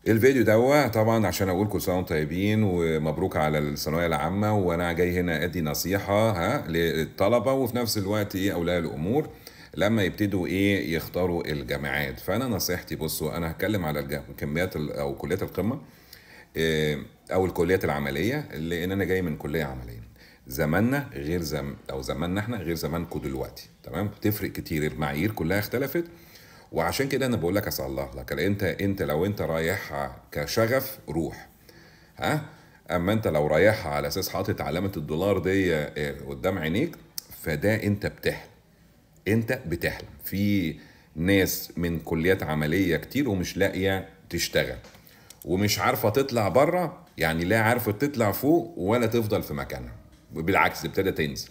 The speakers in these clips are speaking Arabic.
الفيديو ده طبعا عشان اقول كل سنه وانتم طيبين ومبروك على الثانويه العامه، وانا جاي هنا ادي نصيحه للطلبه وفي نفس الوقت اولياء الامور لما يبتدوا يختاروا الجامعات. فانا نصيحتي بصوا، انا هتكلم على كميات او كليات القمه، او الكليات العمليه، لان انا جاي من كليه عمليه. زماننا غير او زماننا احنا غير زمانكم دلوقتي، تمام؟ تفرق كتير، المعايير كلها اختلفت. وعشان كده انا بقول لك اصلح لك. انت لو انت رايحها كشغف روح، ها. اما انت لو رايحها على اساس حاطط علامه الدولار دي قدام عينيك، فده انت بتحلم. انت بتحلم في ناس من كليات عمليه كتير ومش لاقيه تشتغل ومش عارفه تطلع بره، يعني لا عارفه تطلع فوق ولا تفضل في مكانها، بالعكس ابتدى تنزل.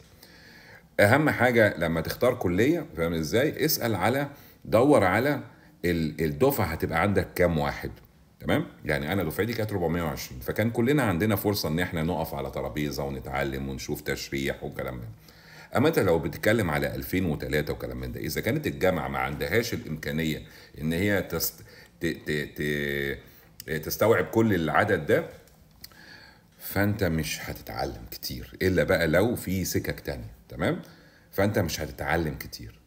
اهم حاجه لما تختار كليه، فاهم ازاي؟ اسال على، دور على الدفعه هتبقى عندك كام واحد، تمام؟ يعني انا دفعتي كانت 420، فكان كلنا عندنا فرصه ان احنا نقف على ترابيزه ونتعلم ونشوف تشريح وكلام ده. اما انت لو بتتكلم على 2003 وكلام من ده، اذا كانت الجامعه ما عندهاش الامكانيه ان هي ت... ت... تستوعب كل العدد ده، فانت مش هتتعلم كتير الا بقى لو في سكك تانية، تمام؟ فانت مش هتتعلم كتير.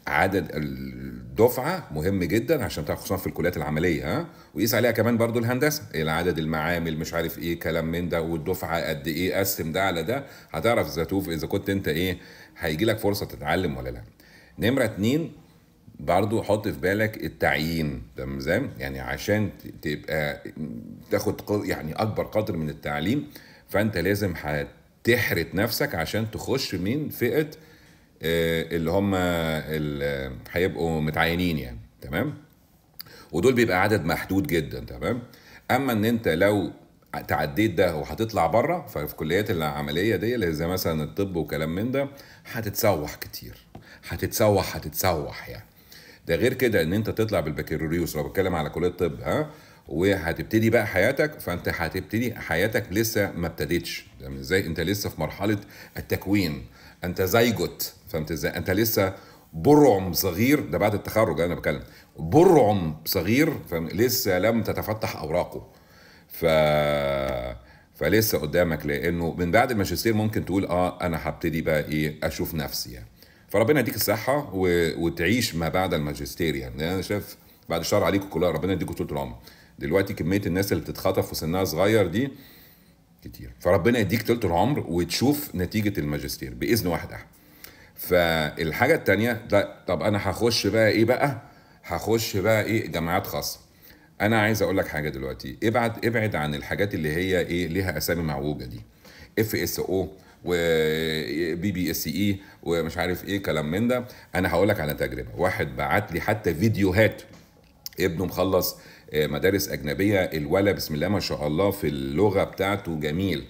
عدد الدفعه مهم جدا عشان تعرف، خصوصا في الكليات العمليه، ها. وقيس عليها كمان برضو الهندسه، العدد، المعامل، مش عارف كلام من ده، والدفعه قد قسم ده على ده، هتعرف اذا كنت انت هيجي لك فرصه تتعلم ولا لا. نمره اتنين، برضو حط في بالك التعيين، تمام؟ يعني عشان تبقى تاخد يعني اكبر قدر من التعليم، فانت لازم هتحرت نفسك عشان تخش من فئة اللي هم هيبقوا متعينين يعني، تمام؟ ودول بيبقى عدد محدود جدا، تمام؟ اما ان انت لو تعديت ده وهتطلع بره، ففي كليات العمليه دي اللي زي مثلا الطب وكلام من ده، هتتسوح كتير، هتتسوح يعني. ده غير كده ان انت تطلع بالبكالوريوس، لو بتكلم على كليه الطب، ها، وهتبتدي بقى حياتك، فانت هتبتدي حياتك لسه ما ابتدتش، فاهم ازاي؟ انت لسه في مرحله التكوين، انت زيجوت، فهمت ازاي؟ انت لسه برعم صغير، ده بعد التخرج انا بتكلم، برعم صغير، فاهم؟ لسه لم تتفتح اوراقه. ف فلسه قدامك، لانه من بعد الماجستير ممكن تقول انا هبتدي بقى اشوف نفسي يعني. فربنا يديك الصحه وتعيش ما بعد الماجستير يعني. انا شايف بعد الشر عليكم كلها، ربنا يديكم طول العمر. دلوقتي كميه الناس اللي بتتخطف وسنها صغير دي كتير، فربنا يديك طول العمر وتشوف نتيجه الماجستير باذن واحد احد. فالحاجه التانيه، لا طب انا هخش بقى هخش بقى جامعات خاصه. انا عايز اقول لك حاجه دلوقتي، ابعد عن الحاجات اللي هي ليها اسامي معوجه دي، اف اس او وبي بي اس اي ومش عارف كلام من ده. انا هقول لك على تجربه، واحد بعت لي حتى فيديوهات، ابنه مخلص مدارس اجنبيه، الولا بسم الله ما شاء الله في اللغه بتاعته جميل،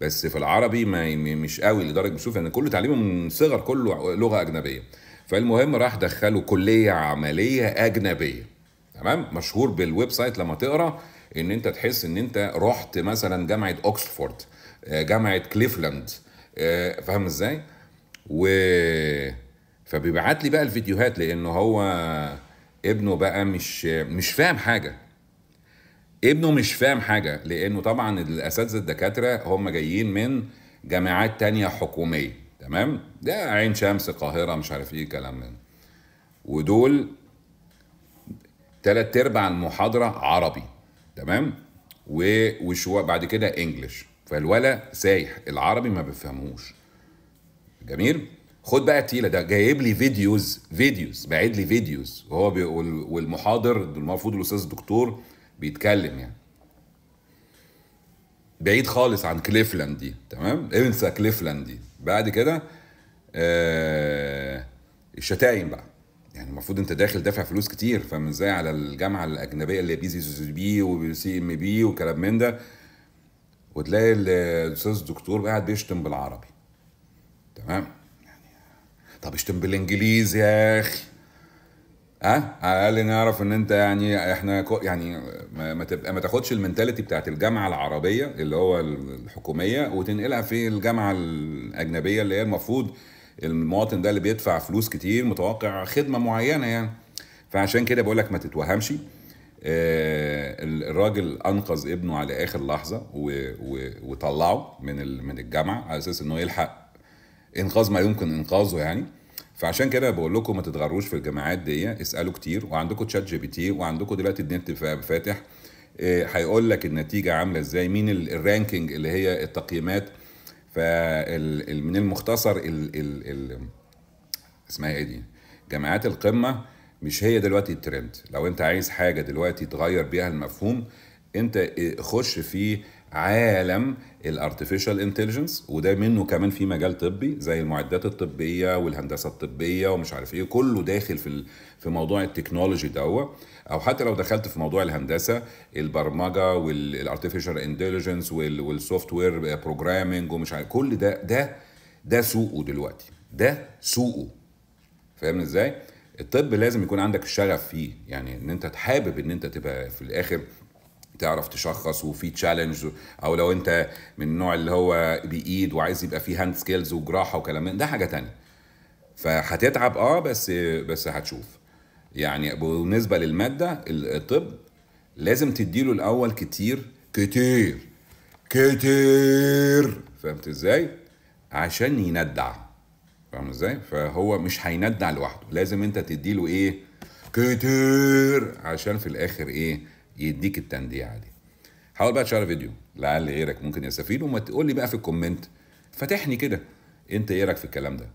بس في العربي ما مش قوي، لدرجه بشوف ان كله تعليمه من صغر كله لغه اجنبيه. فالمهم راح دخله كليه عمليه اجنبيه، تمام؟ مشهور بالويب سايت لما تقرا ان انت تحس ان انت رحت مثلا جامعه اوكسفورد، جامعه كليفلاند، فاهم ازاي؟ و فبيبعت لي بقى الفيديوهات، لانه هو ابنه بقى مش فاهم حاجه. ابنه مش فاهم حاجه، لانه طبعا الاساتذه الدكاتره هم جايين من جامعات تانية حكوميه، تمام؟ ده عين شمس، القاهره، مش عارف كلام من، ودول تلات ارباع المحاضره عربي، تمام؟ وشو بعد كده انجلش، فالولا سايح، العربي ما بيفهموش. جميل. خد بقى التقيله، ده جايب لي فيديوز بعيد لي فيديوز وهو بيقول، والمحاضر المفروض الاستاذ الدكتور بيتكلم يعني، بعيد خالص عن كليفلاند دي، تمام؟ انسى كليفلاند دي. بعد كده الشتايم بقى، يعني المفروض انت داخل دافع فلوس كتير، فاهم ازاي؟ على الجامعه الاجنبيه اللي بي سي بي وسي ام بي وكلام من ده، وتلاقي الاستاذ الدكتور قاعد بيشتم بالعربي، تمام؟ طب اشتم بالانجليزي يا اخي، ها؟ على الاقل نعرف ان انت يعني احنا يعني ما تبقى ما تاخدش المنتاليتي بتاعت الجامعه العربيه اللي هو الحكوميه وتنقلها في الجامعه الاجنبيه، اللي هي المفروض المواطن ده اللي بيدفع فلوس كتير متوقع خدمه معينه يعني. فعشان كده بقول لك ما تتوهمش، الراجل انقذ ابنه على اخر لحظه وطلعه من الجامعه على اساس انه يلحق انقاذ ما يمكن انقاذه يعني. فعشان كده بقول لكم ما تتغروش في الجامعات دي، اسالوا كتير، وعندكم تشات جي بي تي، وعندكم دلوقتي النت فاتح، هيقول لك النتيجه عامله ازاي، مين الرانكينج اللي هي التقييمات. من المختصر اسمها ايه دي، جامعات القمه مش هي دلوقتي الترند. لو انت عايز حاجه دلوقتي تغير بيها المفهوم، انت خش في عالم الارتفيشال انتليجنس، وده منه كمان في مجال طبي زي المعدات الطبيه والهندسه الطبيه ومش عارف ايه، كله داخل في موضوع التكنولوجي ده. او حتى لو دخلت في موضوع الهندسه، البرمجه والارتفيشال انتليجنس والسوفت وير بروجرامنج ومش عارف، كل ده سوقه دلوقتي، ده سوقه. فاهم ازاي؟ الطب لازم يكون عندك الشغف فيه، يعني ان انت حابب ان انت تبقى في الاخر تعرف تشخص وفي تشالنج، او لو انت من النوع اللي هو بايد وعايز يبقى فيه هاند سكيلز وجراحه وكلام من ده، حاجه تانية. فهتتعب بس هتشوف. يعني بالنسبه للماده الطب لازم تديله الاول كتير كتير كتير، فهمت ازاي؟ عشان يندع. فاهم ازاي؟ فهو مش هيندع لوحده، لازم انت تديله ايه؟ كتير، عشان في الاخر ايه؟ يديك التنديعه دي. حاول بقى تشير فيديو لعل غيرك ممكن يستفيد، وما تقول لي بقى في الكومنت، فتحني كده، انت ايه رايك في الكلام ده؟